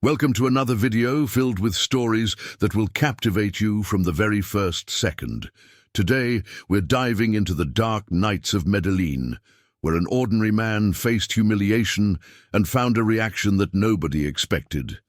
Welcome to another video filled with stories that will captivate you from the very first second. Today, we're diving into the dark nights of Medellin, where an ordinary man faced humiliation and found a reaction that nobody expected.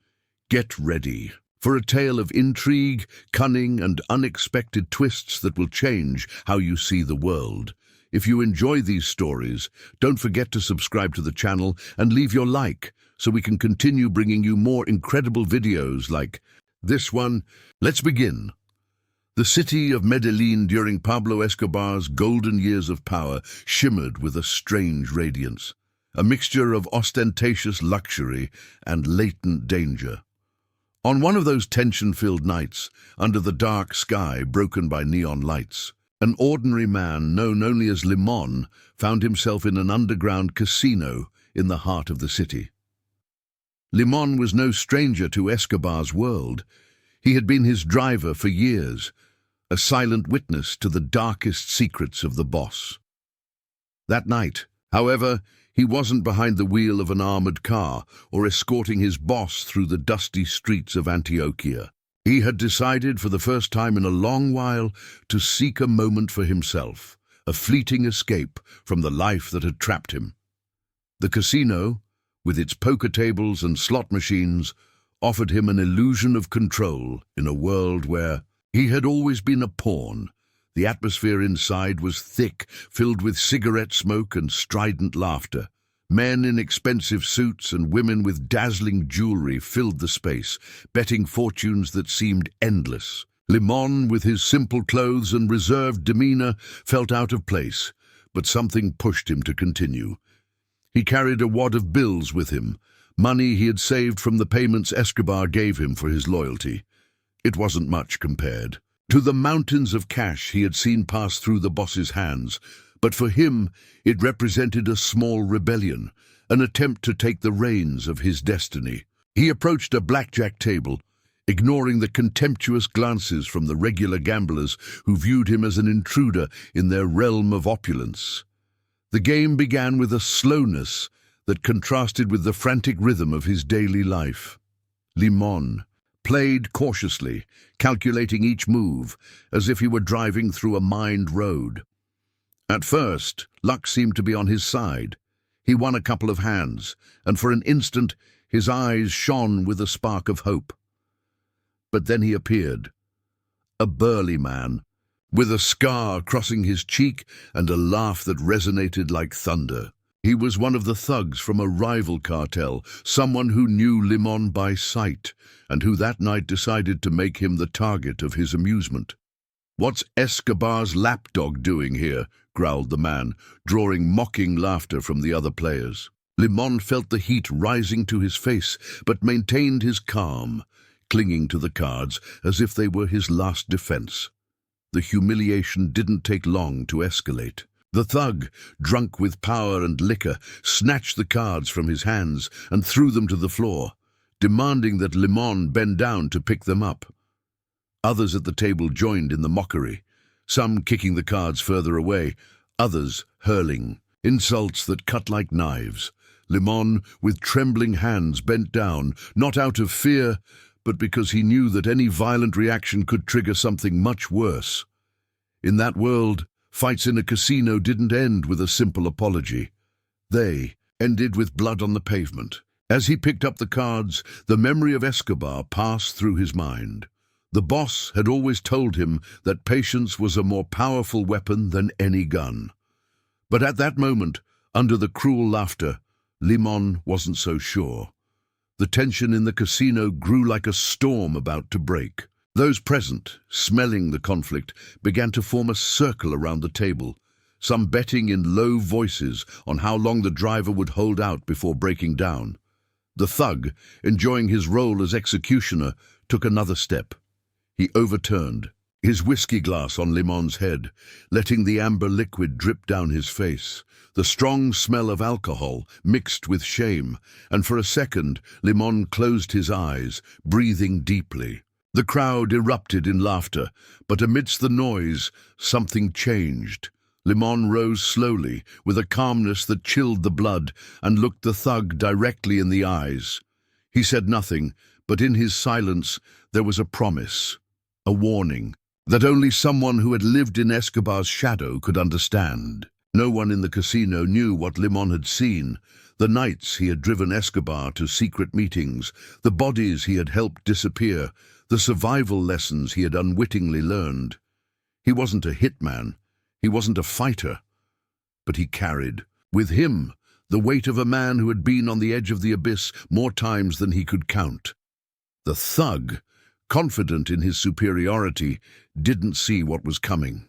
Get ready for a tale of intrigue, cunning, and unexpected twists that will change how you see the world. If you enjoy these stories, don't forget to subscribe to the channel and leave your like so we can continue bringing you more incredible videos like this one. Let's begin. The city of Medellin during Pablo Escobar's golden years of power shimmered with a strange radiance, a mixture of ostentatious luxury and latent danger. On one of those tension-filled nights, under the dark sky broken by neon lights, an ordinary man known only as Limon found himself in an underground casino in the heart of the city. Limon was no stranger to Escobar's world. He had been his driver for years, a silent witness to the darkest secrets of the boss. That night, however, he wasn't behind the wheel of an armored car or escorting his boss through the dusty streets of Antioquia. He had decided for the first time in a long while to seek a moment for himself, a fleeting escape from the life that had trapped him. The casino, with its poker tables and slot machines, offered him an illusion of control in a world where he had always been a pawn. The atmosphere inside was thick, filled with cigarette smoke and strident laughter. Men in expensive suits and women with dazzling jewelry filled the space, betting fortunes that seemed endless. Limon, with his simple clothes and reserved demeanor, felt out of place, but something pushed him to continue. He carried a wad of bills with him, money he had saved from the payments Escobar gave him for his loyalty. It wasn't much compared to the mountains of cash he had seen pass through the boss's hands, but for him it represented a small rebellion, an attempt to take the reins of his destiny. He approached a blackjack table, ignoring the contemptuous glances from the regular gamblers who viewed him as an intruder in their realm of opulence. The game began with a slowness that contrasted with the frantic rhythm of his daily life. Limon played cautiously, calculating each move, as if he were driving through a mined road. At first, luck seemed to be on his side. He won a couple of hands, and for an instant his eyes shone with a spark of hope. But then he appeared, a burly man, with a scar crossing his cheek and a laugh that resonated like thunder. He was one of the thugs from a rival cartel, someone who knew Limon by sight, and who that night decided to make him the target of his amusement. "What's Escobar's lapdog doing here?" growled the man, drawing mocking laughter from the other players. Limon felt the heat rising to his face, but maintained his calm, clinging to the cards as if they were his last defense. The humiliation didn't take long to escalate. The thug, drunk with power and liquor, snatched the cards from his hands and threw them to the floor, demanding that Limon bend down to pick them up. Others at the table joined in the mockery, some kicking the cards further away, others hurling insults that cut like knives. Limon, with trembling hands, bent down, not out of fear, but because he knew that any violent reaction could trigger something much worse. In that world, fights in a casino didn't end with a simple apology. They ended with blood on the pavement. As he picked up the cards, the memory of Escobar passed through his mind. The boss had always told him that patience was a more powerful weapon than any gun. But at that moment, under the cruel laughter, Limon wasn't so sure. The tension in the casino grew like a storm about to break. Those present, smelling the conflict, began to form a circle around the table, some betting in low voices on how long the driver would hold out before breaking down. The thug, enjoying his role as executioner, took another step. He overturned, his whiskey glass on Limon's head, letting the amber liquid drip down his face. The strong smell of alcohol mixed with shame, and for a second Limon closed his eyes, breathing deeply. The crowd erupted in laughter, but amidst the noise, something changed. Limon rose slowly, with a calmness that chilled the blood, and looked the thug directly in the eyes. He said nothing, but in his silence there was a promise, a warning, that only someone who had lived in Escobar's shadow could understand. No one in the casino knew what Limon had seen, the nights he had driven Escobar to secret meetings, the bodies he had helped disappear, the survival lessons he had unwittingly learned. He wasn't a hitman, he wasn't a fighter, but he carried, with him, the weight of a man who had been on the edge of the abyss more times than he could count. The thug, confident in his superiority, didn't see what was coming.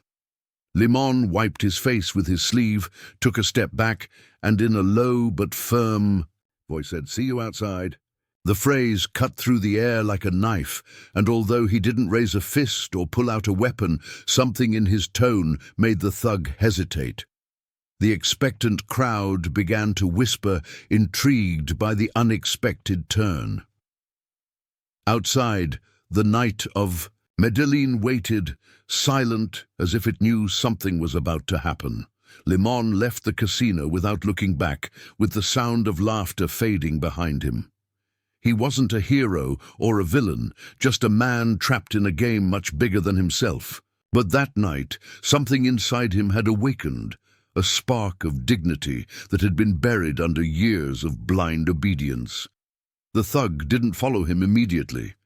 Limon wiped his face with his sleeve, took a step back, and in a low but firm voice said, "See you outside." The phrase cut through the air like a knife, and although he didn't raise a fist or pull out a weapon, something in his tone made the thug hesitate. The expectant crowd began to whisper, intrigued by the unexpected turn. Outside, the night of Medellin waited, silent as if it knew something was about to happen. Limon left the casino without looking back, with the sound of laughter fading behind him. He wasn't a hero or a villain, just a man trapped in a game much bigger than himself. But that night, something inside him had awakened, a spark of dignity that had been buried under years of blind obedience. The thug didn't follow him immediately.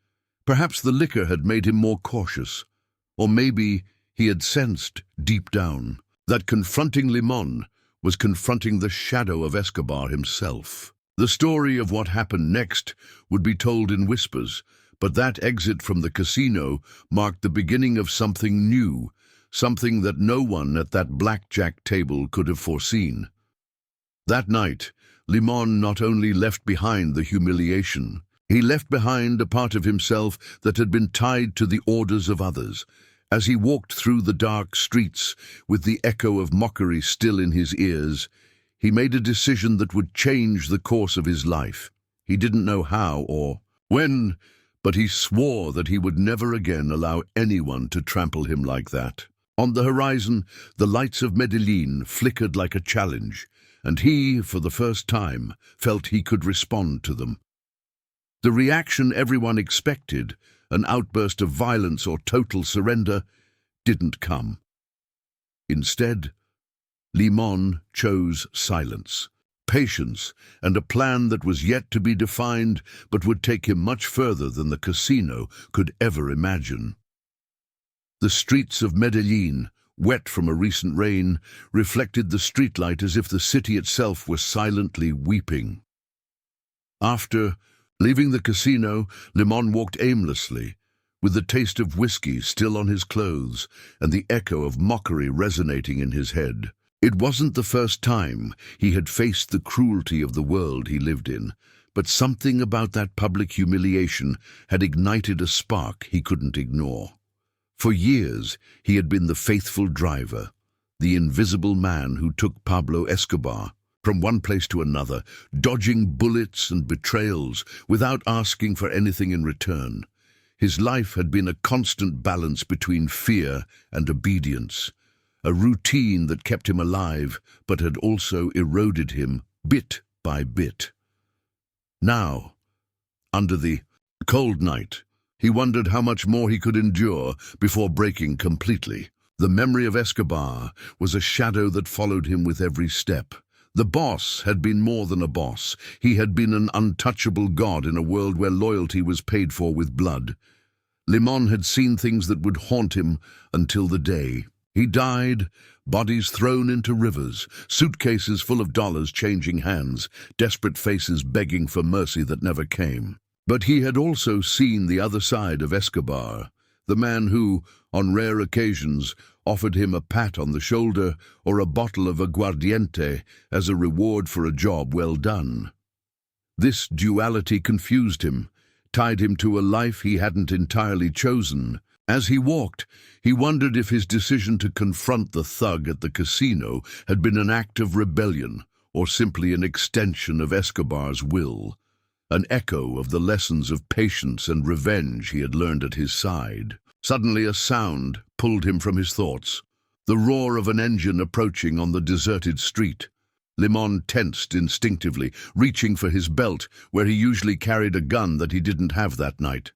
Perhaps the liquor had made him more cautious, or maybe he had sensed, deep down, that confronting Limon was confronting the shadow of Escobar himself. The story of what happened next would be told in whispers, but that exit from the casino marked the beginning of something new, something that no one at that blackjack table could have foreseen. That night, Limon not only left behind the humiliation, he left behind a part of himself that had been tied to the orders of others. As he walked through the dark streets, with the echo of mockery still in his ears, he made a decision that would change the course of his life. He didn't know how or when, but he swore that he would never again allow anyone to trample him like that. On the horizon, the lights of Medellin flickered like a challenge, and he, for the first time, felt he could respond to them. The reaction everyone expected, an outburst of violence or total surrender, didn't come. Instead, Limon chose silence, patience, and a plan that was yet to be defined but would take him much further than the casino could ever imagine. The streets of Medellin, wet from a recent rain, reflected the streetlight as if the city itself were silently weeping. After leaving the casino, Limon walked aimlessly, with the taste of whiskey still on his clothes and the echo of mockery resonating in his head. It wasn't the first time he had faced the cruelty of the world he lived in, but something about that public humiliation had ignited a spark he couldn't ignore. For years, he had been the faithful driver, the invisible man who took Pablo Escobar from one place to another, dodging bullets and betrayals without asking for anything in return. His life had been a constant balance between fear and obedience, a routine that kept him alive but had also eroded him bit by bit. Now, under the cold night, he wondered how much more he could endure before breaking completely. The memory of Escobar was a shadow that followed him with every step. The boss had been more than a boss. He had been an untouchable god in a world where loyalty was paid for with blood. Limon had seen things that would haunt him until the day he died, bodies thrown into rivers, suitcases full of dollars changing hands, desperate faces begging for mercy that never came. But he had also seen the other side of Escobar, the man who, on rare occasions, offered him a pat on the shoulder or a bottle of aguardiente as a reward for a job well done. This duality confused him, tied him to a life he hadn't entirely chosen. As he walked, he wondered if his decision to confront the thug at the casino had been an act of rebellion or simply an extension of Escobar's will, an echo of the lessons of patience and revenge he had learned at his side. Suddenly a sound pulled him from his thoughts, the roar of an engine approaching on the deserted street. Limon tensed instinctively, reaching for his belt, where he usually carried a gun that he didn't have that night.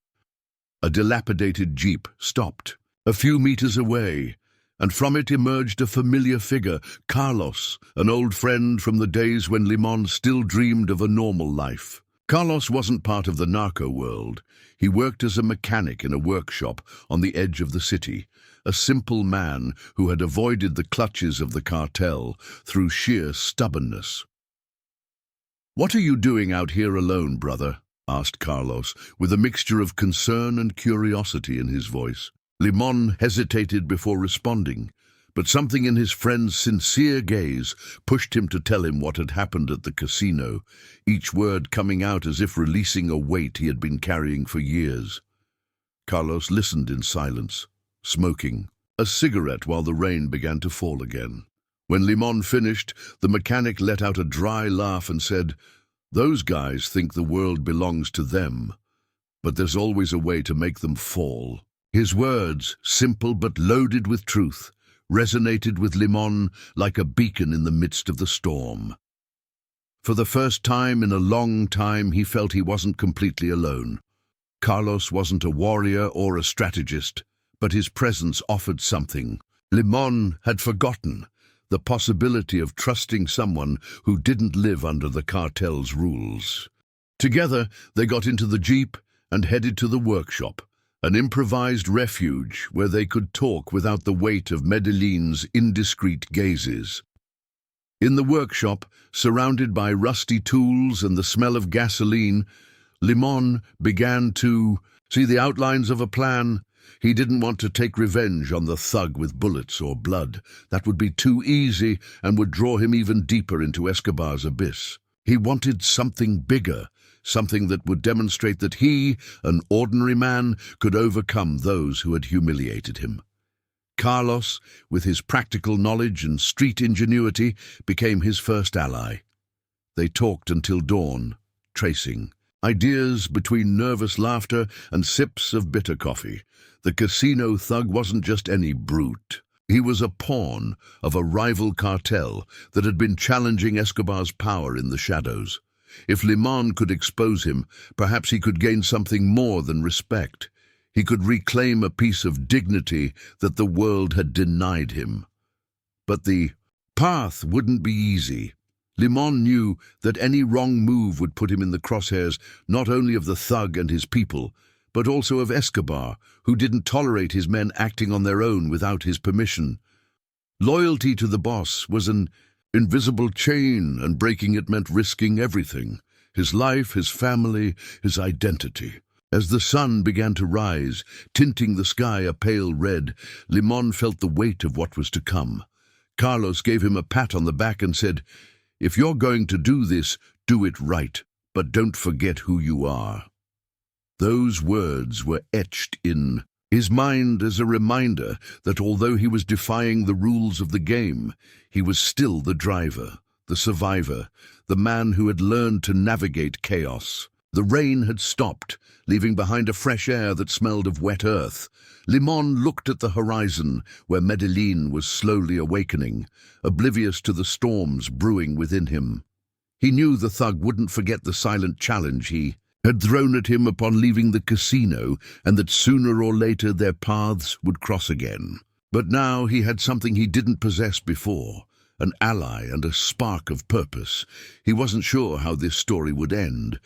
A dilapidated jeep stopped, a few meters away, and from it emerged a familiar figure, Carlos, an old friend from the days when Limon still dreamed of a normal life. Carlos wasn't part of the narco world. He worked as a mechanic in a workshop on the edge of the city, a simple man who had avoided the clutches of the cartel through sheer stubbornness. "What are you doing out here alone, brother?" asked Carlos, with a mixture of concern and curiosity in his voice. Limon hesitated before responding, but something in his friend's sincere gaze pushed him to tell him what had happened at the casino, each word coming out as if releasing a weight he had been carrying for years. Carlos listened in silence, smoking a cigarette while the rain began to fall again. When Limon finished, the mechanic let out a dry laugh and said, "Those guys think the world belongs to them, but there's always a way to make them fall." His words, simple but loaded with truth, resonated with Limon like a beacon in the midst of the storm. For the first time in a long time, he felt he wasn't completely alone. Carlos wasn't a warrior or a strategist, but his presence offered something. Limon had forgotten the possibility of trusting someone who didn't live under the cartel's rules. Together, they got into the jeep and headed to the workshop, an improvised refuge where they could talk without the weight of Medellin's indiscreet gazes. In the workshop, surrounded by rusty tools and the smell of gasoline, Limon began to see the outlines of a plan. He didn't want to take revenge on the thug with bullets or blood. That would be too easy and would draw him even deeper into Escobar's abyss. He wanted something bigger, something that would demonstrate that he, an ordinary man, could overcome those who had humiliated him. Carlos, with his practical knowledge and street ingenuity, became his first ally. They talked until dawn, tracing ideas between nervous laughter and sips of bitter coffee. The casino thug wasn't just any brute. He was a pawn of a rival cartel that had been challenging Escobar's power in the shadows. If Limon could expose him, perhaps he could gain something more than respect. He could reclaim a piece of dignity that the world had denied him. But the path wouldn't be easy. Limon knew that any wrong move would put him in the crosshairs not only of the thug and his people, but also of Escobar, who didn't tolerate his men acting on their own without his permission. Loyalty to the boss was an invisible chain, and breaking it meant risking everything: his life, his family, his identity. As the sun began to rise, tinting the sky a pale red, Limon felt the weight of what was to come. Carlos gave him a pat on the back and said, "If you're going to do this, do it right, but don't forget who you are." Those words were etched in his mind as a reminder that although he was defying the rules of the game, he was still the driver, the survivor, the man who had learned to navigate chaos. The rain had stopped, leaving behind a fresh air that smelled of wet earth. Limon looked at the horizon, where Medellin was slowly awakening, oblivious to the storms brewing within him. He knew the thug wouldn't forget the silent challenge he had thrown at him upon leaving the casino, and that sooner or later their paths would cross again. But now he had something he didn't possess before, an ally and a spark of purpose. He wasn't sure how this story would end,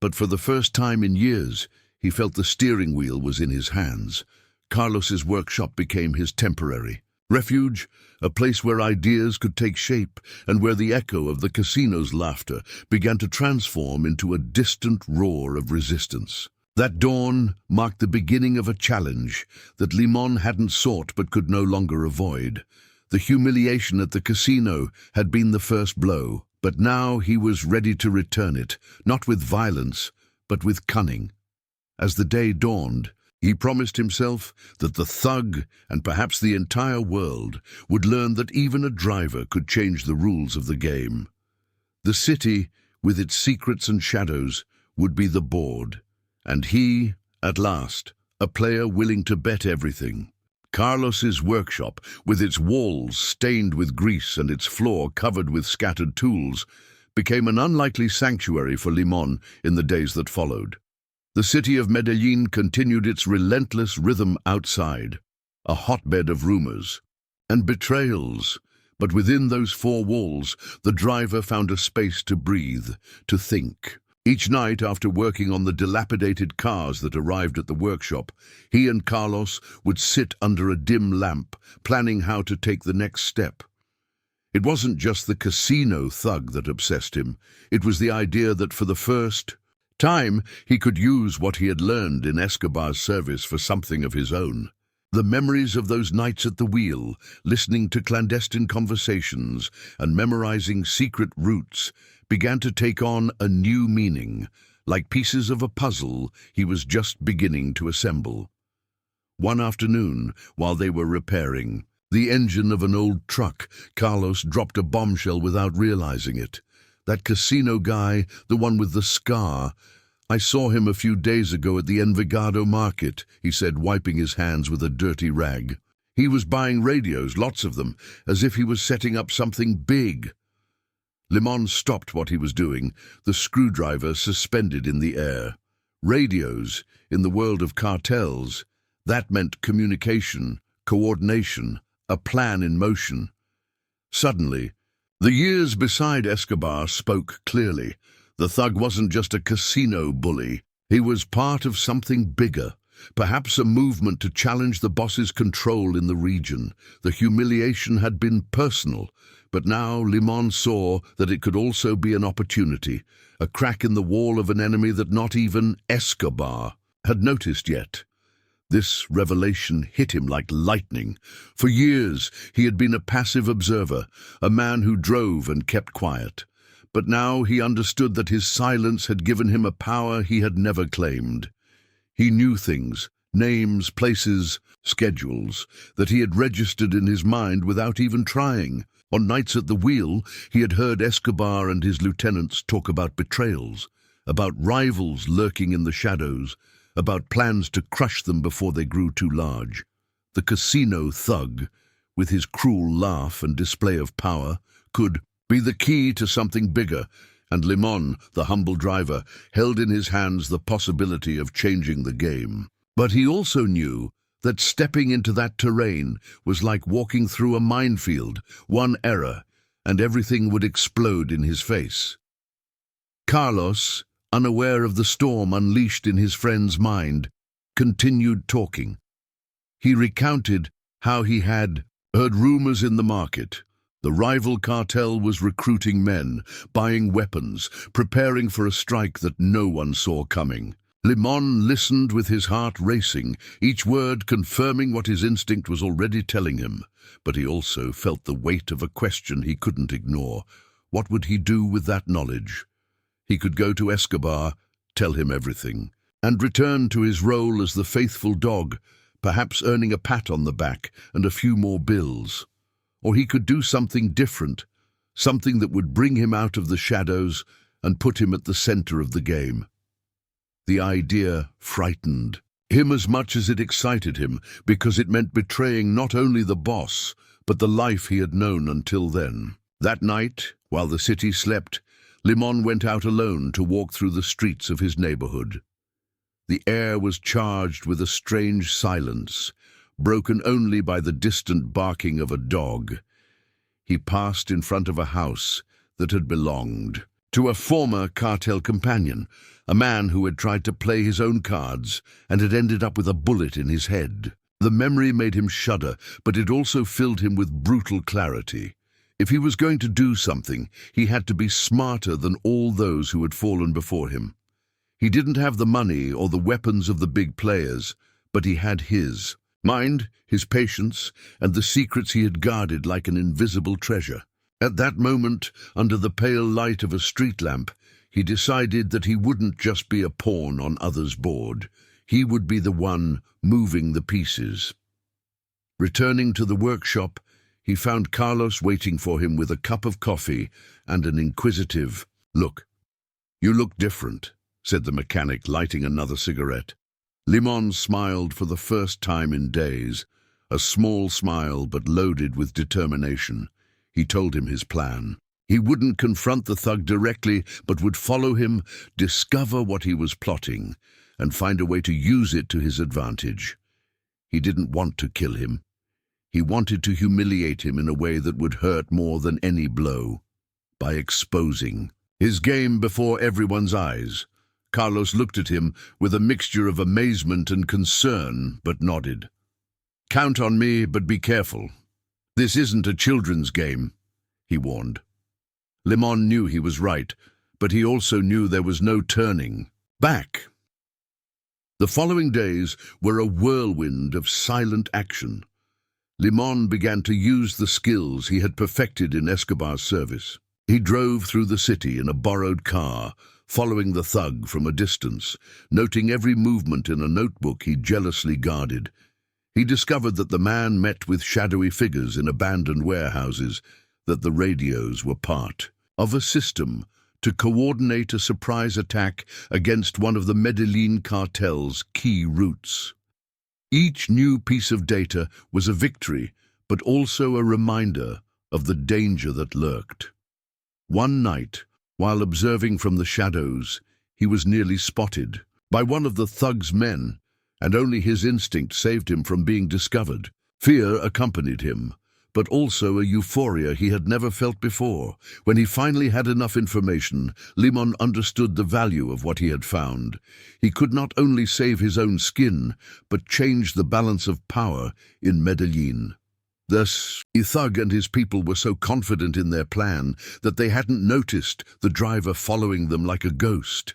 but for the first time in years, he felt the steering wheel was in his hands. Carlos's workshop became his temporary refuge, a place where ideas could take shape and where the echo of the casino's laughter began to transform into a distant roar of resistance. That dawn marked the beginning of a challenge that Limon hadn't sought but could no longer avoid. The humiliation at the casino had been the first blow, but now he was ready to return it, not with violence, but with cunning. As the day dawned, he promised himself that the thug, and perhaps the entire world, would learn that even a driver could change the rules of the game. The city, with its secrets and shadows, would be the board, and he, at last, a player willing to bet everything. Carlos's workshop, with its walls stained with grease and its floor covered with scattered tools, became an unlikely sanctuary for Limon in the days that followed. The city of Medellin continued its relentless rhythm outside, a hotbed of rumors and betrayals. But within those four walls, the driver found a space to breathe, to think. Each night, after working on the dilapidated cars that arrived at the workshop, he and Carlos would sit under a dim lamp, planning how to take the next step. It wasn't just the casino thug that obsessed him. It was the idea that for the first time, he could use what he had learned in Escobar's service for something of his own. The memories of those nights at the wheel, listening to clandestine conversations and memorizing secret routes, began to take on a new meaning, like pieces of a puzzle he was just beginning to assemble. One afternoon, while they were repairing the engine of an old truck, Carlos dropped a bombshell without realizing it. That casino guy, the one with the scar, "I saw him a few days ago at the Envigado market," he said, wiping his hands with a dirty rag. "He was buying radios, lots of them, as if he was setting up something big." Limon stopped what he was doing, the screwdriver suspended in the air. Radios, in the world of cartels, that meant communication, coordination, a plan in motion. Suddenly, the years beside Escobar spoke clearly. The thug wasn't just a casino bully. He was part of something bigger, perhaps a movement to challenge the boss's control in the region. The humiliation had been personal, but now Limon saw that it could also be an opportunity, a crack in the wall of an enemy that not even Escobar had noticed yet. This revelation hit him like lightning. For years, he had been a passive observer, a man who drove and kept quiet. But now he understood that his silence had given him a power he had never claimed. He knew things, names, places, schedules, that he had registered in his mind without even trying. On nights at the wheel, he had heard Escobar and his lieutenants talk about betrayals, about rivals lurking in the shadows, about plans to crush them before they grew too large. The casino thug, with his cruel laugh and display of power, could be the key to something bigger, and Limon, the humble driver, held in his hands the possibility of changing the game. But he also knew that stepping into that terrain was like walking through a minefield. One error, and everything would explode in his face. Carlos, unaware of the storm unleashed in his friend's mind, continued talking. He recounted how he had heard rumors in the market. The rival cartel was recruiting men, buying weapons, preparing for a strike that no one saw coming. Limon listened with his heart racing, each word confirming what his instinct was already telling him. But he also felt the weight of a question he couldn't ignore. What would he do with that knowledge? He could go to Escobar, tell him everything, and return to his role as the faithful dog, perhaps earning a pat on the back and a few more bills. Or he could do something different, something that would bring him out of the shadows and put him at the center of the game. The idea frightened him as much as it excited him, because it meant betraying not only the boss, but the life he had known until then. That night, while the city slept, Limon went out alone to walk through the streets of his neighborhood. The air was charged with a strange silence, broken only by the distant barking of a dog. He passed in front of a house that had belonged to a former cartel companion, a man who had tried to play his own cards and had ended up with a bullet in his head. The memory made him shudder, but it also filled him with brutal clarity. If he was going to do something, he had to be smarter than all those who had fallen before him. He didn't have the money or the weapons of the big players, but he had his mind, his patience, and the secrets he had guarded like an invisible treasure. At that moment, under the pale light of a street lamp, he decided that he wouldn't just be a pawn on others' board. He would be the one moving the pieces. Returning to the workshop, he found Carlos waiting for him with a cup of coffee and an inquisitive look. "You look different," said the mechanic, lighting another cigarette. Limon smiled for the first time in days. a small smile but loaded with determination. He told him his plan. He wouldn't confront the thug directly, but would follow him, discover what he was plotting, and find a way to use it to his advantage. He didn't want to kill him. He wanted to humiliate him in a way that would hurt more than any blow, by exposing his game before everyone's eyes. Carlos looked at him with a mixture of amazement and concern, but nodded. "Count on me, but be careful. This isn't a children's game," he warned. Limon knew he was right, but he also knew there was no turning back. The following days were a whirlwind of silent action. Limon began to use the skills he had perfected in Escobar's service. He drove through the city in a borrowed car, following the thug from a distance, noting every movement in a notebook he jealously guarded. He discovered that the man met with shadowy figures in abandoned warehouses, that the radios were part of a system to coordinate a surprise attack against one of the Medellin cartel's key routes. Each new piece of data was a victory, but also a reminder of the danger that lurked. One night, while observing from the shadows, he was nearly spotted by one of the thug's men, and only his instinct saved him from being discovered. Fear accompanied him, but also a euphoria he had never felt before. When he finally had enough information, Limon understood the value of what he had found. He could not only save his own skin, but change the balance of power in Medellin. Thus, the thug and his people were so confident in their plan that they hadn't noticed the driver following them like a ghost.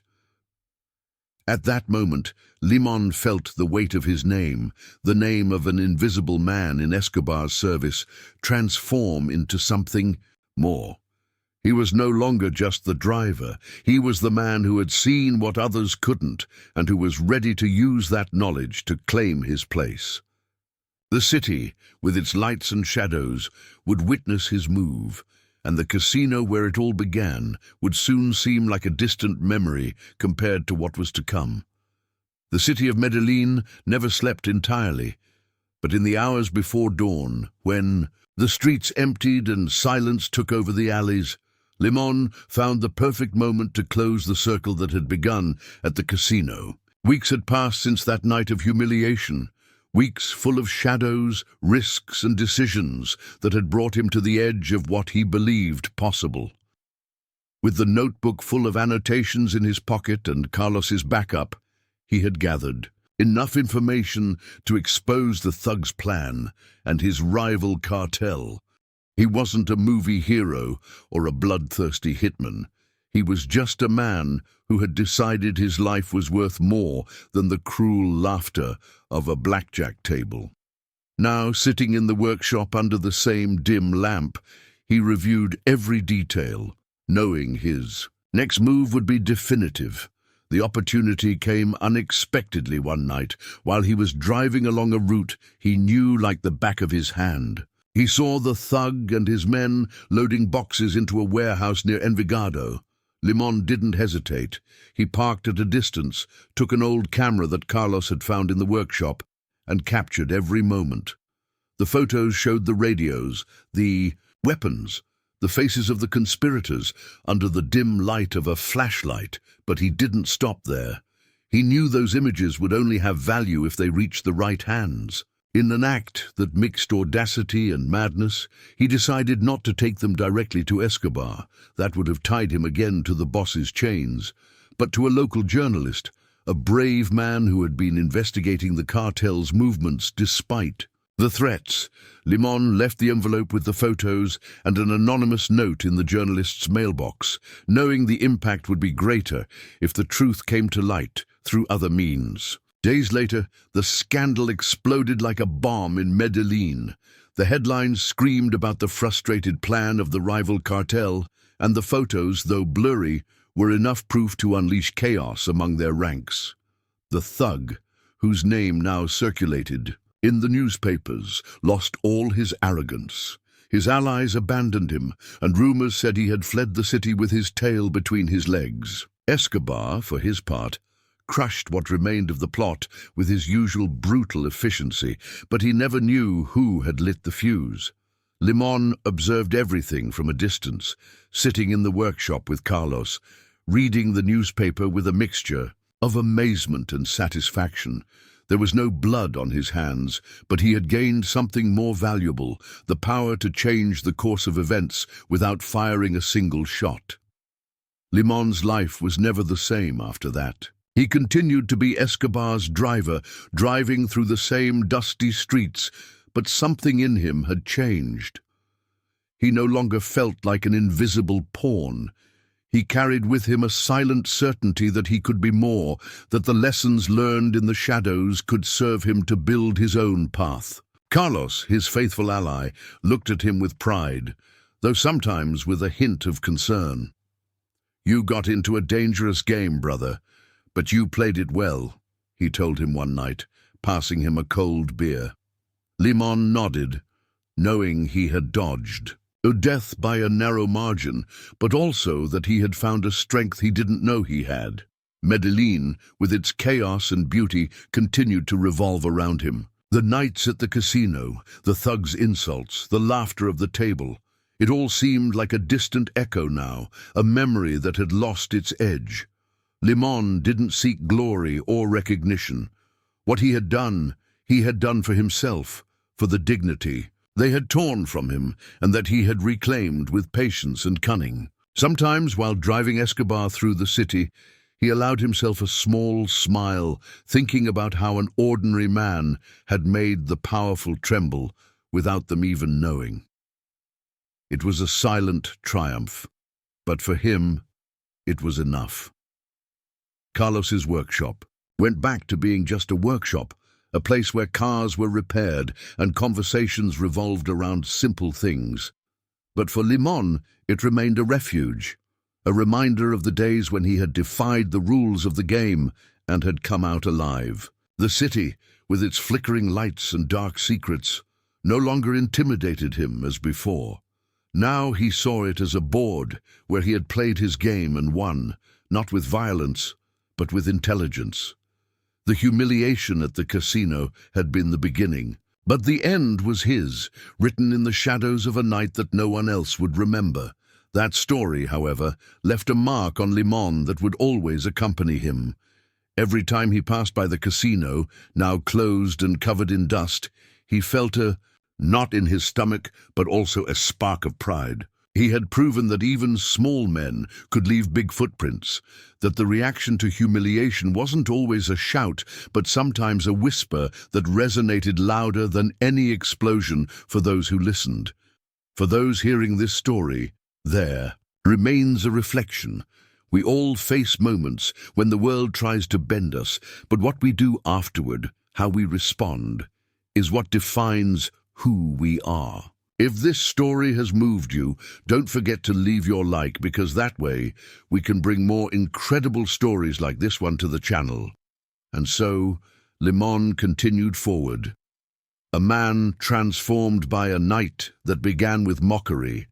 At that moment, Limon felt the weight of his name, the name of an invisible man in Escobar's service, transform into something more. He was no longer just the driver. He was the man who had seen what others couldn't, and who was ready to use that knowledge to claim his place. The city, with its lights and shadows, would witness his move, and the casino where it all began would soon seem like a distant memory compared to what was to come. The city of Medellin never slept entirely, but in the hours before dawn, when the streets emptied and silence took over the alleys, Limon found the perfect moment to close the circle that had begun at the casino. Weeks had passed since that night of humiliation. Weeks full of shadows, risks, and decisions that had brought him to the edge of what he believed possible. With the notebook full of annotations in his pocket and Carlos's backup, he had gathered enough information to expose the thug's plan and his rival cartel. He wasn't a movie hero or a bloodthirsty hitman. He was just a man who had decided his life was worth more than the cruel laughter of a blackjack table. Now, sitting in the workshop under the same dim lamp, he reviewed every detail, knowing his next move would be definitive. The opportunity came unexpectedly one night, while he was driving along a route he knew like the back of his hand. He saw the thug and his men loading boxes into a warehouse near Envigado. Limon didn't hesitate. He parked at a distance, took an old camera that Carlos had found in the workshop, and captured every moment. The photos showed the radios, the weapons, the faces of the conspirators under the dim light of a flashlight, but he didn't stop there. He knew those images would only have value if they reached the right hands. In an act that mixed audacity and madness, he decided not to take them directly to Escobar. That would have tied him again to the boss's chains, but to a local journalist, a brave man who had been investigating the cartel's movements despite the threats. Limon left the envelope with the photos and an anonymous note in the journalist's mailbox, knowing the impact would be greater if the truth came to light through other means. Days later, the scandal exploded like a bomb in Medellin. The headlines screamed about the frustrated plan of the rival cartel, and the photos, though blurry, were enough proof to unleash chaos among their ranks. The thug, whose name now circulated in the newspapers, lost all his arrogance. His allies abandoned him, and rumors said he had fled the city with his tail between his legs. Escobar, for his part, crushed what remained of the plot with his usual brutal efficiency, but he never knew who had lit the fuse. Limon observed everything from a distance, sitting in the workshop with Carlos, reading the newspaper with a mixture of amazement and satisfaction. There was no blood on his hands, but he had gained something more valuable, the power to change the course of events without firing a single shot. Limon's life was never the same after that. He continued to be Escobar's driver, driving through the same dusty streets, but something in him had changed. He no longer felt like an invisible pawn. He carried with him a silent certainty that he could be more, that the lessons learned in the shadows could serve him to build his own path. Carlos, his faithful ally, looked at him with pride, though sometimes with a hint of concern. "You got into a dangerous game, brother, but you played it well," he told him one night, passing him a cold beer. Limon nodded, knowing he had dodged a death by a narrow margin, but also that he had found a strength he didn't know he had. Medellin, with its chaos and beauty, continued to revolve around him. The nights at the casino, the thugs' insults, the laughter of the table, it all seemed like a distant echo now, a memory that had lost its edge. Limon didn't seek glory or recognition. What he had done for himself, for the dignity they had torn from him and that he had reclaimed with patience and cunning. Sometimes, while driving Escobar through the city, he allowed himself a small smile, thinking about how an ordinary man had made the powerful tremble without them even knowing. It was a silent triumph, but for him, it was enough. Carlos's workshop went back to being just a workshop, a place where cars were repaired and conversations revolved around simple things. But for Limon, it remained a refuge, a reminder of the days when he had defied the rules of the game and had come out alive. The city, with its flickering lights and dark secrets, no longer intimidated him as before. Now he saw it as a board where he had played his game and won, not with violence, but with intelligence. The humiliation at the casino had been the beginning, but the end was his, written in the shadows of a night that no one else would remember. That story, however, left a mark on Limon that would always accompany him. Every time he passed by the casino, now closed and covered in dust, he felt a knot in his stomach, but also a spark of pride. He had proven that even small men could leave big footprints, that the reaction to humiliation wasn't always a shout, but sometimes a whisper that resonated louder than any explosion for those who listened. For those hearing this story, there remains a reflection. We all face moments when the world tries to bend us, but what we do afterward, how we respond, is what defines who we are. If this story has moved you, don't forget to leave your like, because that way we can bring more incredible stories like this one to the channel. And so, Limon continued forward. A man transformed by a night that began with mockery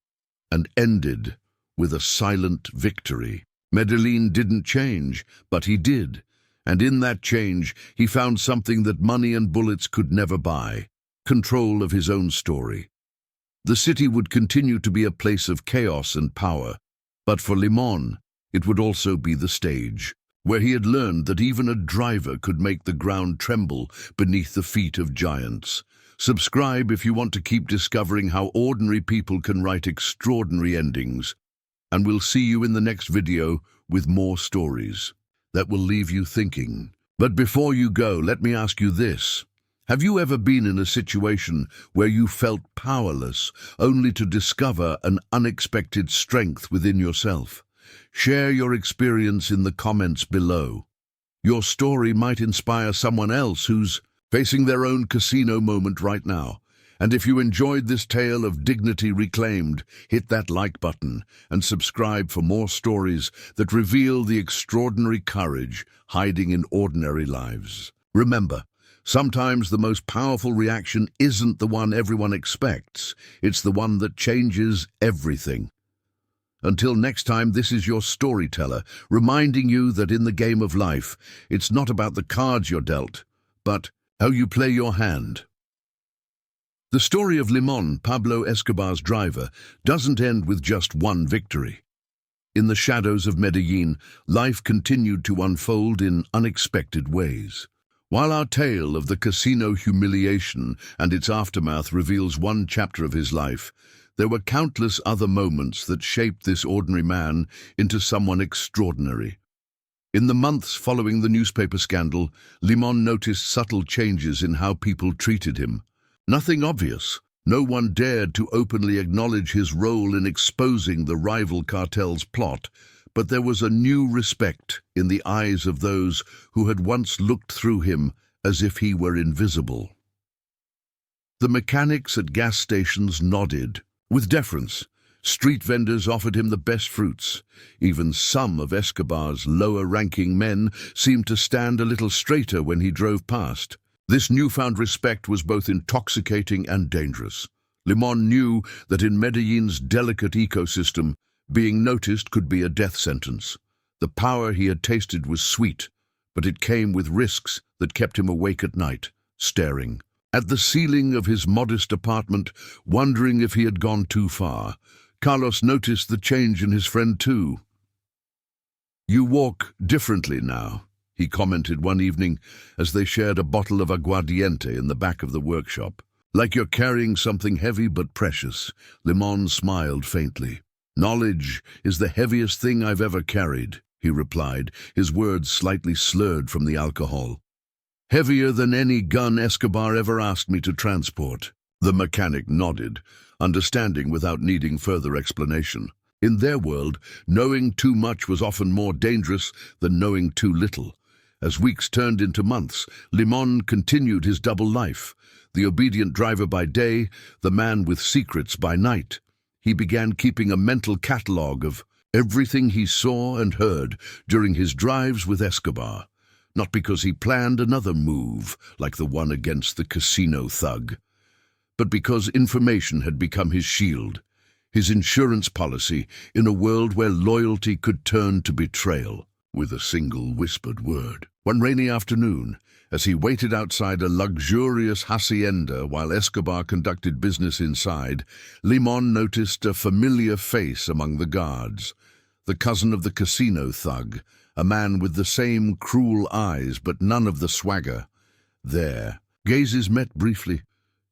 and ended with a silent victory. Medellin didn't change, but he did. And in that change, he found something that money and bullets could never buy: control of his own story. The city would continue to be a place of chaos and power, but for Limon, it would also be the stage, where he had learned that even a driver could make the ground tremble beneath the feet of giants. Subscribe if you want to keep discovering how ordinary people can write extraordinary endings, and we'll see you in the next video with more stories that will leave you thinking. But before you go, let me ask you this. Have you ever been in a situation where you felt powerless, only to discover an unexpected strength within yourself? Share your experience in the comments below. Your story might inspire someone else who's facing their own casino moment right now. And if you enjoyed this tale of dignity reclaimed, hit that like button and subscribe for more stories that reveal the extraordinary courage hiding in ordinary lives. Remember, sometimes the most powerful reaction isn't the one everyone expects. It's the one that changes everything. Until next time, this is your storyteller, reminding you that in the game of life, it's not about the cards you're dealt, but how you play your hand. The story of Limon, Pablo Escobar's driver, doesn't end with just one victory. In the shadows of Medellin, life continued to unfold in unexpected ways. While our tale of the casino humiliation and its aftermath reveals one chapter of his life, there were countless other moments that shaped this ordinary man into someone extraordinary. In the months following the newspaper scandal, Limon noticed subtle changes in how people treated him. Nothing obvious. No one dared to openly acknowledge his role in exposing the rival cartel's plot, but there was a new respect in the eyes of those who had once looked through him as if he were invisible. The mechanics at gas stations nodded with deference. Street vendors offered him the best fruits. Even some of Escobar's lower-ranking men seemed to stand a little straighter when he drove past. This newfound respect was both intoxicating and dangerous. Limon knew that in Medellin's delicate ecosystem, being noticed could be a death sentence. The power he had tasted was sweet, but it came with risks that kept him awake at night, staring at the ceiling of his modest apartment, wondering if he had gone too far. Carlos noticed the change in his friend too. "You walk differently now," he commented one evening as they shared a bottle of aguardiente in the back of the workshop. "Like you're carrying something heavy but precious." Limon smiled faintly. "Knowledge is the heaviest thing I've ever carried," he replied, his words slightly slurred from the alcohol. "Heavier than any gun Escobar ever asked me to transport." The mechanic nodded, understanding without needing further explanation. In their world, knowing too much was often more dangerous than knowing too little. As weeks turned into months, Limon continued his double life. The obedient driver by day, the man with secrets by night. He began keeping a mental catalogue of everything he saw and heard during his drives with Escobar. Not because he planned another move, like the one against the casino thug, but because information had become his shield, his insurance policy in a world where loyalty could turn to betrayal with a single whispered word. One rainy afternoon, as he waited outside a luxurious hacienda while Escobar conducted business inside, Limon noticed a familiar face among the guards. The cousin of the casino thug, a man with the same cruel eyes but none of the swagger. There, gazes met briefly,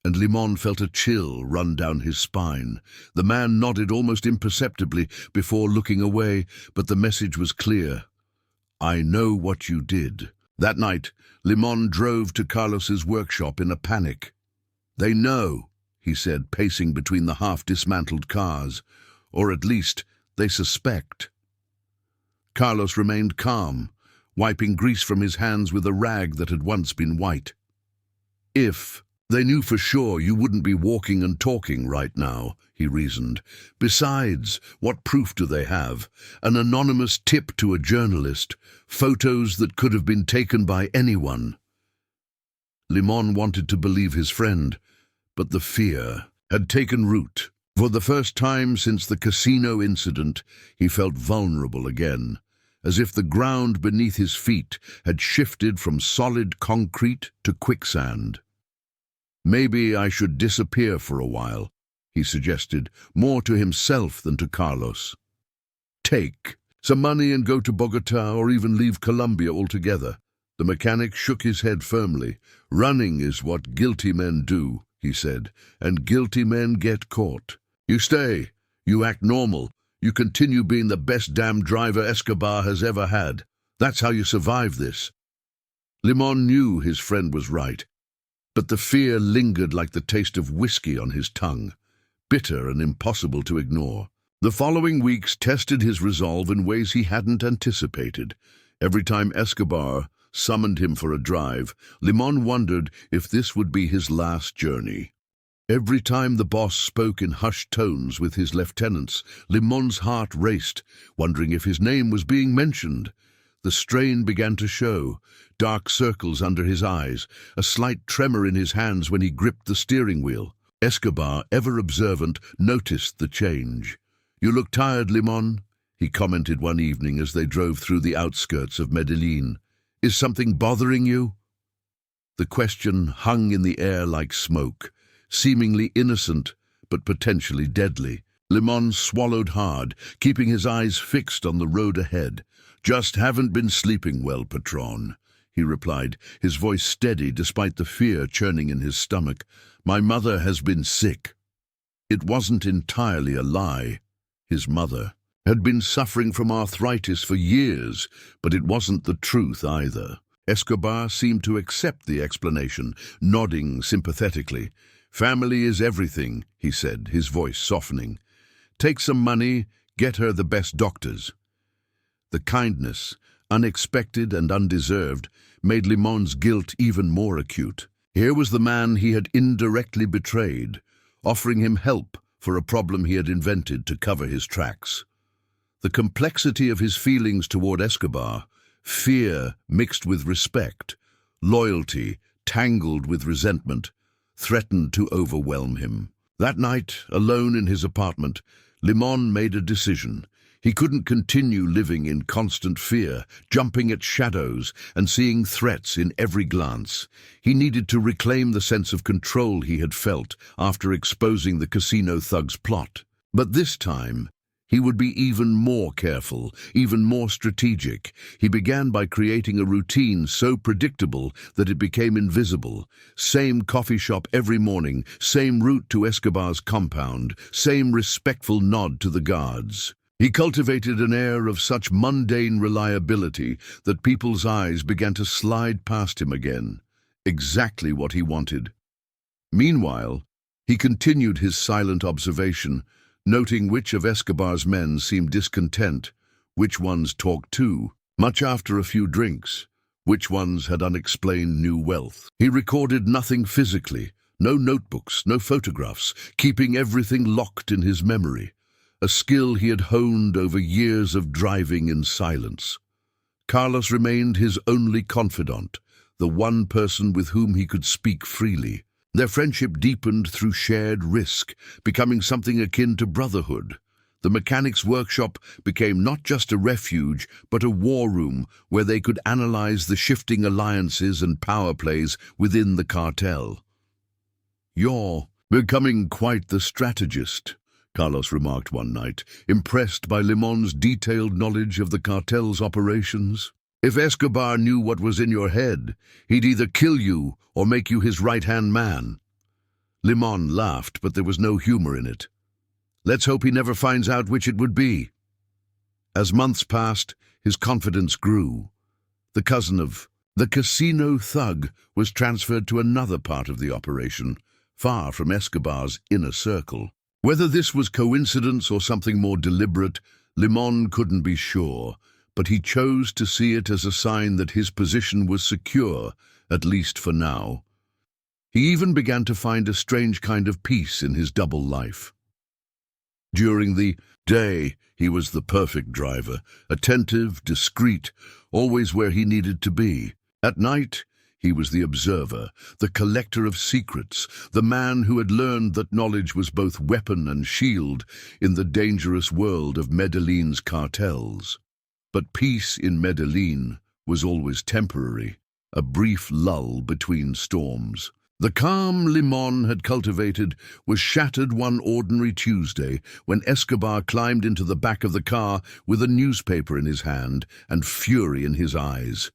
and Limon felt a chill run down his spine. The man nodded almost imperceptibly before looking away, but the message was clear. "I know what you did." That night, Limon drove to Carlos's workshop in a panic. "They know," he said, pacing between the half-dismantled cars. "Or at least, they suspect." Carlos remained calm, wiping grease from his hands with a rag that had once been white. "If they knew for sure, you wouldn't be walking and talking right now," he reasoned. "Besides, what proof do they have? An anonymous tip to a journalist, photos that could have been taken by anyone." Limon wanted to believe his friend, but the fear had taken root. For the first time since the casino incident, he felt vulnerable again, as if the ground beneath his feet had shifted from solid concrete to quicksand. "Maybe I should disappear for a while," he suggested, more to himself than to Carlos. "Take some money and go to Bogota or even leave Colombia altogether." The mechanic shook his head firmly. "Running is what guilty men do," he said, "and guilty men get caught. You stay, you act normal, you continue being the best damn driver Escobar has ever had. That's how you survive this." Limon knew his friend was right, but the fear lingered like the taste of whiskey on his tongue, bitter and impossible to ignore. The following weeks tested his resolve in ways he hadn't anticipated. Every time Escobar summoned him for a drive, Limon wondered if this would be his last journey. Every time the boss spoke in hushed tones with his lieutenants, Limon's heart raced, wondering if his name was being mentioned. The strain began to show, dark circles under his eyes, a slight tremor in his hands when he gripped the steering wheel. Escobar, ever observant, noticed the change. "You look tired, Limon," he commented one evening as they drove through the outskirts of Medellin. "Is something bothering you?" The question hung in the air like smoke, seemingly innocent but potentially deadly. Limon swallowed hard, keeping his eyes fixed on the road ahead. "Just haven't been sleeping well, Patron," he replied, his voice steady despite the fear churning in his stomach. "My mother has been sick." It wasn't entirely a lie. His mother had been suffering from arthritis for years, but it wasn't the truth either. Escobar seemed to accept the explanation, nodding sympathetically. "Family is everything," he said, his voice softening. "Take some money, get her the best doctors." The kindness, unexpected and undeserved, made Limon's guilt even more acute. Here was the man he had indirectly betrayed, offering him help for a problem he had invented to cover his tracks. The complexity of his feelings toward Escobar, fear mixed with respect, loyalty tangled with resentment, threatened to overwhelm him. That night, alone in his apartment, Limon made a decision. He couldn't continue living in constant fear, jumping at shadows and seeing threats in every glance. He needed to reclaim the sense of control he had felt after exposing the casino thug's plot. But this time, he would be even more careful, even more strategic. He began by creating a routine so predictable that it became invisible. Same coffee shop every morning, same route to Escobar's compound, same respectful nod to the guards. He cultivated an air of such mundane reliability that people's eyes began to slide past him again. Exactly what he wanted. Meanwhile, he continued his silent observation, noting which of Escobar's men seemed discontent, which ones talked too, much after a few drinks, which ones had unexplained new wealth. He recorded nothing physically, no notebooks, no photographs, keeping everything locked in his memory, a skill he had honed over years of driving in silence. Carlos remained his only confidant, the one person with whom he could speak freely. Their friendship deepened through shared risk, becoming something akin to brotherhood. The mechanic's workshop became not just a refuge, but a war room where they could analyze the shifting alliances and power plays within the cartel. "You're becoming quite the strategist," Carlos remarked one night, impressed by Limon's detailed knowledge of the cartel's operations. "If Escobar knew what was in your head, he'd either kill you or make you his right-hand man." Limon laughed, but there was no humor in it. "Let's hope he never finds out which it would be." As months passed, his confidence grew. The cousin of the casino thug was transferred to another part of the operation, far from Escobar's inner circle. Whether this was coincidence or something more deliberate, Limon couldn't be sure, but he chose to see it as a sign that his position was secure, at least for now. He even began to find a strange kind of peace in his double life. During the day, he was the perfect driver, attentive, discreet, always where he needed to be. At night, he was the observer, the collector of secrets, the man who had learned that knowledge was both weapon and shield in the dangerous world of Medellin's cartels. But peace in Medellin was always temporary, a brief lull between storms. The calm Limon had cultivated was shattered one ordinary Tuesday when Escobar climbed into the back of the car with a newspaper in his hand and fury in his eyes.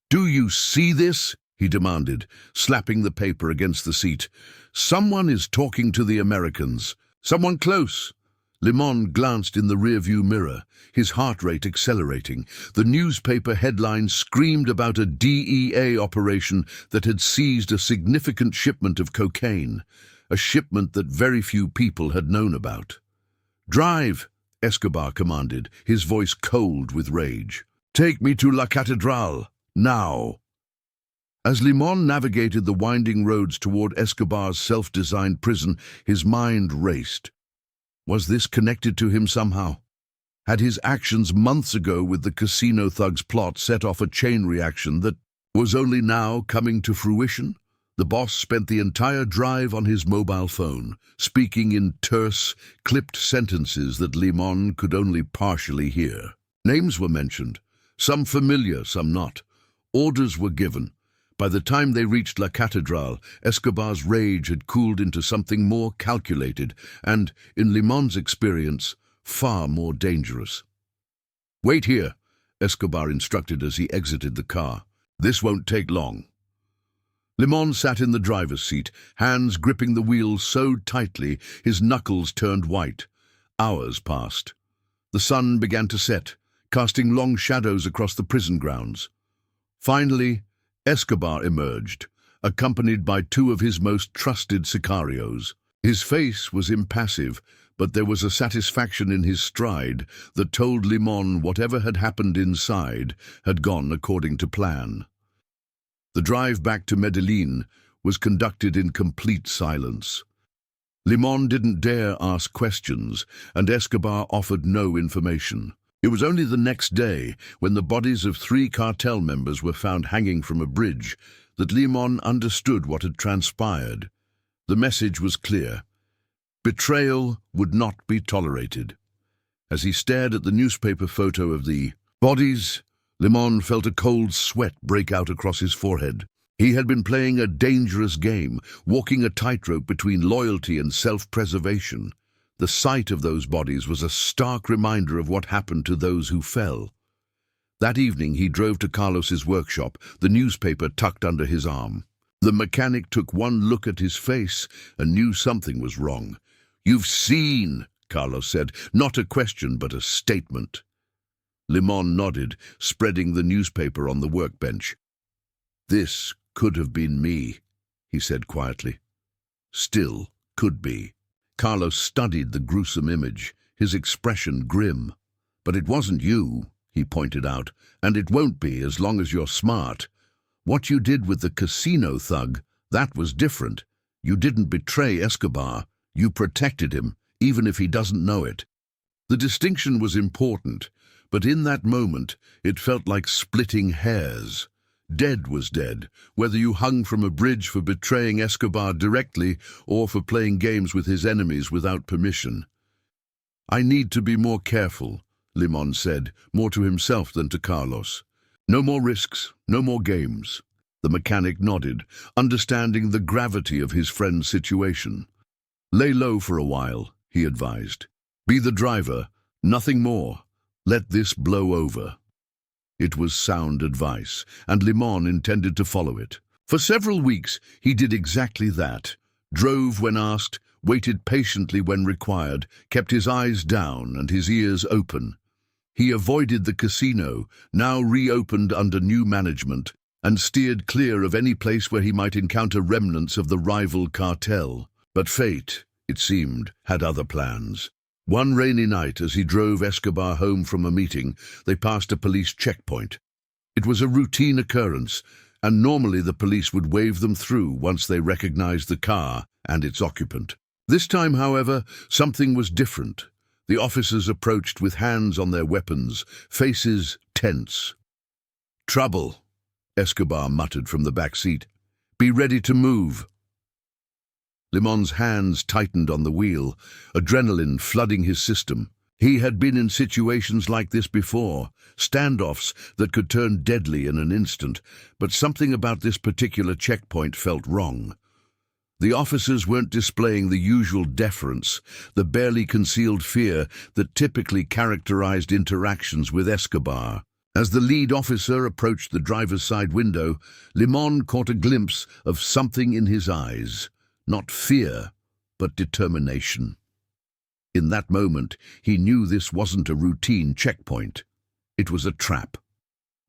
"Do you see this?" he demanded, slapping the paper against the seat. "Someone is talking to the Americans. Someone close." Limon glanced in the rearview mirror, his heart rate accelerating. The newspaper headline screamed about a DEA operation that had seized a significant shipment of cocaine, a shipment that very few people had known about. "Drive," Escobar commanded, his voice cold with rage. "Take me to La Catedral, now." As Limon navigated the winding roads toward Escobar's self-designed prison, his mind raced. Was this connected to him somehow? Had his actions months ago with the casino thug's plot set off a chain reaction that was only now coming to fruition? The boss spent the entire drive on his mobile phone, speaking in terse, clipped sentences that Limon could only partially hear. Names were mentioned, some familiar, some not. Orders were given. By the time they reached La Catedral, Escobar's rage had cooled into something more calculated and, in Limon's experience, far more dangerous. "Wait here," Escobar instructed as he exited the car. "This won't take long." Limon sat in the driver's seat, hands gripping the wheel so tightly his knuckles turned white. Hours passed. The sun began to set, casting long shadows across the prison grounds. Finally, Escobar emerged, accompanied by two of his most trusted sicarios. His face was impassive, but there was a satisfaction in his stride that told Limon whatever had happened inside had gone according to plan. The drive back to Medellin was conducted in complete silence. Limon didn't dare ask questions, and Escobar offered no information. It was only the next day, when the bodies of 3 cartel members were found hanging from a bridge, that Limon understood what had transpired. The message was clear. Betrayal would not be tolerated. As he stared at the newspaper photo of the bodies, Limon felt a cold sweat break out across his forehead. He had been playing a dangerous game, walking a tightrope between loyalty and self-preservation. The sight of those bodies was a stark reminder of what happened to those who fell. That evening he drove to Carlos's workshop, the newspaper tucked under his arm. The mechanic took one look at his face and knew something was wrong. "You've seen," Carlos said, not a question but a statement. Limon nodded, spreading the newspaper on the workbench. "This could have been me," he said quietly. "Still could be." Carlos studied the gruesome image, his expression grim. "But it wasn't you," he pointed out, "and it won't be as long as you're smart. What you did with the casino thug, that was different. You didn't betray Escobar. You protected him, even if he doesn't know it." The distinction was important, but in that moment it felt like splitting hairs. Dead was dead, whether you hung from a bridge for betraying Escobar directly or for playing games with his enemies without permission. "I need to be more careful," Limon said, more to himself than to Carlos. "No more risks, no more games." The mechanic nodded, understanding the gravity of his friend's situation. "Lay low for a while," he advised. "Be the driver, nothing more. Let this blow over." It was sound advice, and Limon intended to follow it. For several weeks, he did exactly that. Drove when asked, waited patiently when required, kept his eyes down and his ears open. He avoided the casino, now reopened under new management, and steered clear of any place where he might encounter remnants of the rival cartel. But fate, it seemed, had other plans. One rainy night, as he drove Escobar home from a meeting, they passed a police checkpoint. It was a routine occurrence, and normally the police would wave them through once they recognized the car and its occupant. This time, however, something was different. The officers approached with hands on their weapons, faces tense. "Trouble," Escobar muttered from the back seat. "Be ready to move." Limon's hands tightened on the wheel, adrenaline flooding his system. He had been in situations like this before, standoffs that could turn deadly in an instant, but something about this particular checkpoint felt wrong. The officers weren't displaying the usual deference, the barely concealed fear that typically characterized interactions with Escobar. As the lead officer approached the driver's side window, Limon caught a glimpse of something in his eyes. Not fear, but determination. In that moment, he knew this wasn't a routine checkpoint. It was a trap.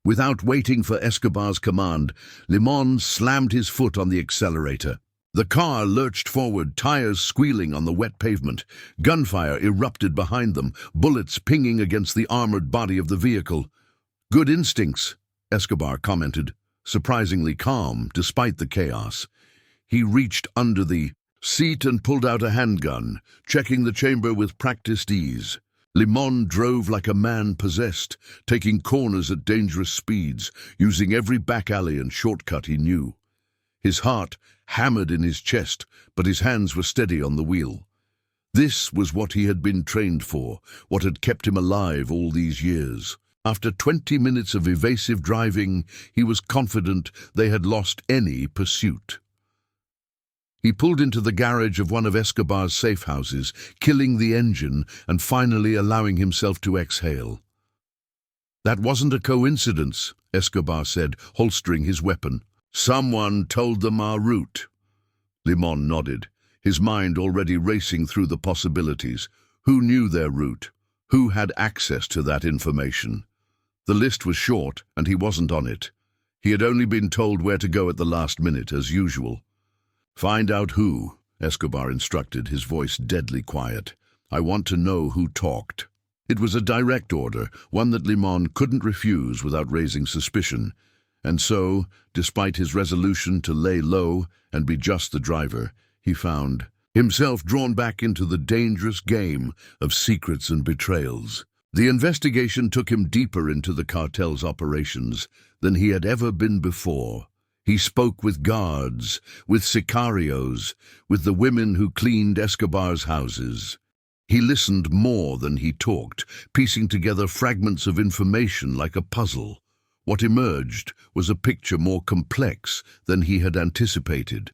Without waiting for Escobar's command, Limon slammed his foot on the accelerator. The car lurched forward, tires squealing on the wet pavement. Gunfire erupted behind them, bullets pinging against the armored body of the vehicle. "Good instincts," Escobar commented, surprisingly calm despite the chaos. He reached under the seat and pulled out a handgun, checking the chamber with practiced ease. Limon drove like a man possessed, taking corners at dangerous speeds, using every back alley and shortcut he knew. His heart hammered in his chest, but his hands were steady on the wheel. This was what he had been trained for, what had kept him alive all these years. After 20 minutes of evasive driving, he was confident they had lost any pursuit. He pulled into the garage of one of Escobar's safe houses, killing the engine and finally allowing himself to exhale. "That wasn't a coincidence," Escobar said, holstering his weapon. "Someone told them our route." Limon nodded, his mind already racing through the possibilities. Who knew their route? Who had access to that information? The list was short, and he wasn't on it. He had only been told where to go at the last minute, as usual. "Find out who," Escobar instructed, his voice deadly quiet. "I want to know who talked." It was a direct order, one that Limon couldn't refuse without raising suspicion. And so, despite his resolution to lay low and be just the driver, he found himself drawn back into the dangerous game of secrets and betrayals. The investigation took him deeper into the cartel's operations than he had ever been before. He spoke with guards, with sicarios, with the women who cleaned Escobar's houses. He listened more than he talked, piecing together fragments of information like a puzzle. What emerged was a picture more complex than he had anticipated.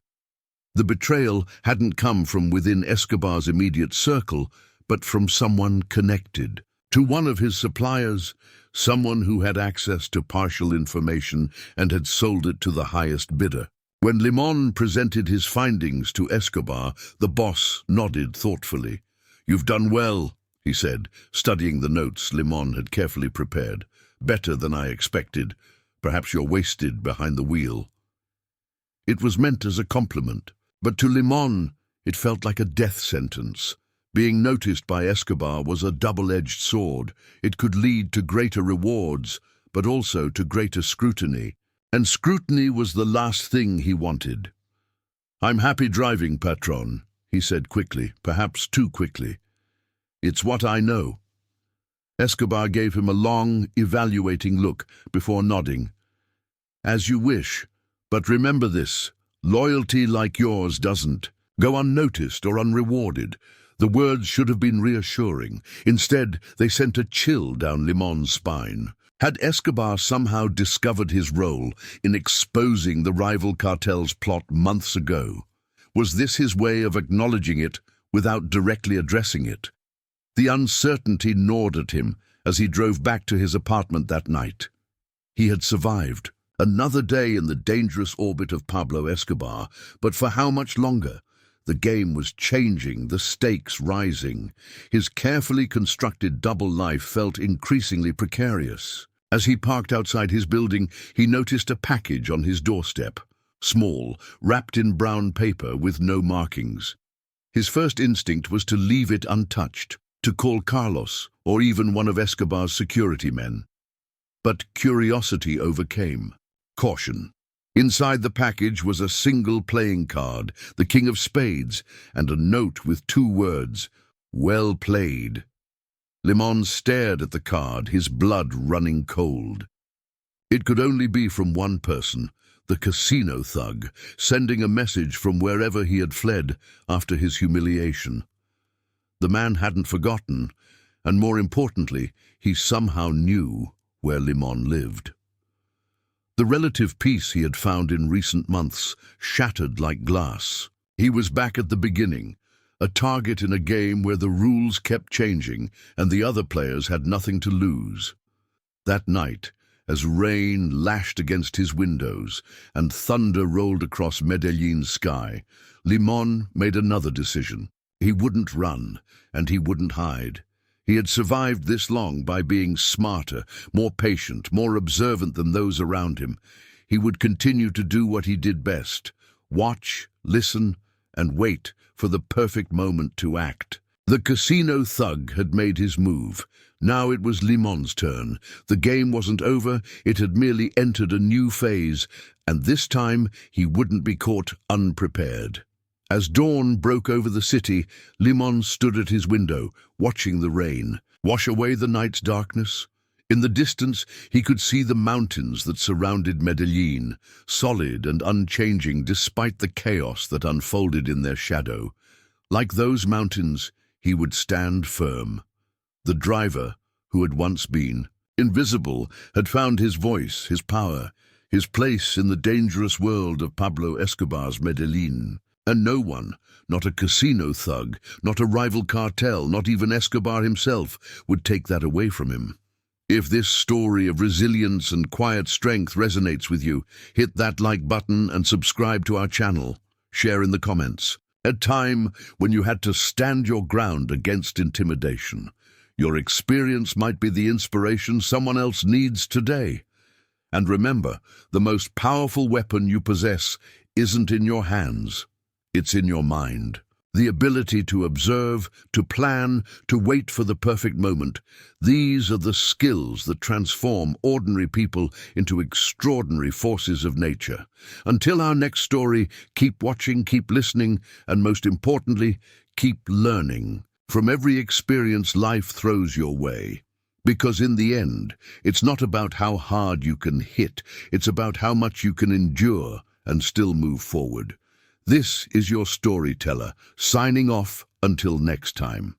The betrayal hadn't come from within Escobar's immediate circle, but from someone connected to one of his suppliers, someone who had access to partial information and had sold it to the highest bidder. When Limon presented his findings to Escobar, the boss nodded thoughtfully. "You've done well," he said, studying the notes Limon had carefully prepared. "Better than I expected. Perhaps you're wasted behind the wheel." It was meant as a compliment, but to Limon it felt like a death sentence. Being noticed by Escobar was a double-edged sword. It could lead to greater rewards, but also to greater scrutiny. And scrutiny was the last thing he wanted. "I'm happy driving, Patron," he said quickly, perhaps too quickly. "It's what I know." Escobar gave him a long, evaluating look before nodding. "As you wish, but remember this, loyalty like yours doesn't go unnoticed or unrewarded." The words should have been reassuring. Instead, they sent a chill down Limon's spine. Had Escobar somehow discovered his role in exposing the rival cartel's plot months ago? Was this his way of acknowledging it without directly addressing it? The uncertainty gnawed at him as he drove back to his apartment that night. He had survived. Another day in the dangerous orbit of Pablo Escobar, but for how much longer? The game was changing, the stakes rising. His carefully constructed double life felt increasingly precarious. As he parked outside his building, he noticed a package on his doorstep. Small, wrapped in brown paper with no markings. His first instinct was to leave it untouched, to call Carlos or even one of Escobar's security men. But curiosity overcame caution. Inside the package was a single playing card, the King of Spades, and a note with 2 words, "Well played." Limon stared at the card, his blood running cold. It could only be from one person, the casino thug, sending a message from wherever he had fled after his humiliation. The man hadn't forgotten, and more importantly, he somehow knew where Limon lived. The relative peace he had found in recent months shattered like glass. He was back at the beginning, a target in a game where the rules kept changing and the other players had nothing to lose. That night, as rain lashed against his windows and thunder rolled across Medellin's sky, Limon made another decision. He wouldn't run, and he wouldn't hide. He had survived this long by being smarter, more patient, more observant than those around him. He would continue to do what he did best: watch, listen, and wait for the perfect moment to act. The casino thug had made his move. Now it was Limon's turn. The game wasn't over, it had merely entered a new phase, and this time he wouldn't be caught unprepared. As dawn broke over the city, Limon stood at his window, watching the rain wash away the night's darkness. In the distance, he could see the mountains that surrounded Medellin, solid and unchanging despite the chaos that unfolded in their shadow. Like those mountains, he would stand firm. The driver, who had once been invisible, had found his voice, his power, his place in the dangerous world of Pablo Escobar's Medellin. And no one, not a casino thug, not a rival cartel, not even Escobar himself, would take that away from him. If this story of resilience and quiet strength resonates with you, hit that like button and subscribe to our channel. Share in the comments. A time when you had to stand your ground against intimidation. Your experience might be the inspiration someone else needs today. And remember, the most powerful weapon you possess isn't in your hands. It's in your mind. The ability to observe, to plan, to wait for the perfect moment. These are the skills that transform ordinary people into extraordinary forces of nature. Until our next story, keep watching, keep listening, and most importantly, keep learning from every experience life throws your way. Because in the end, it's not about how hard you can hit, it's about how much you can endure and still move forward. This is your storyteller, signing off until next time.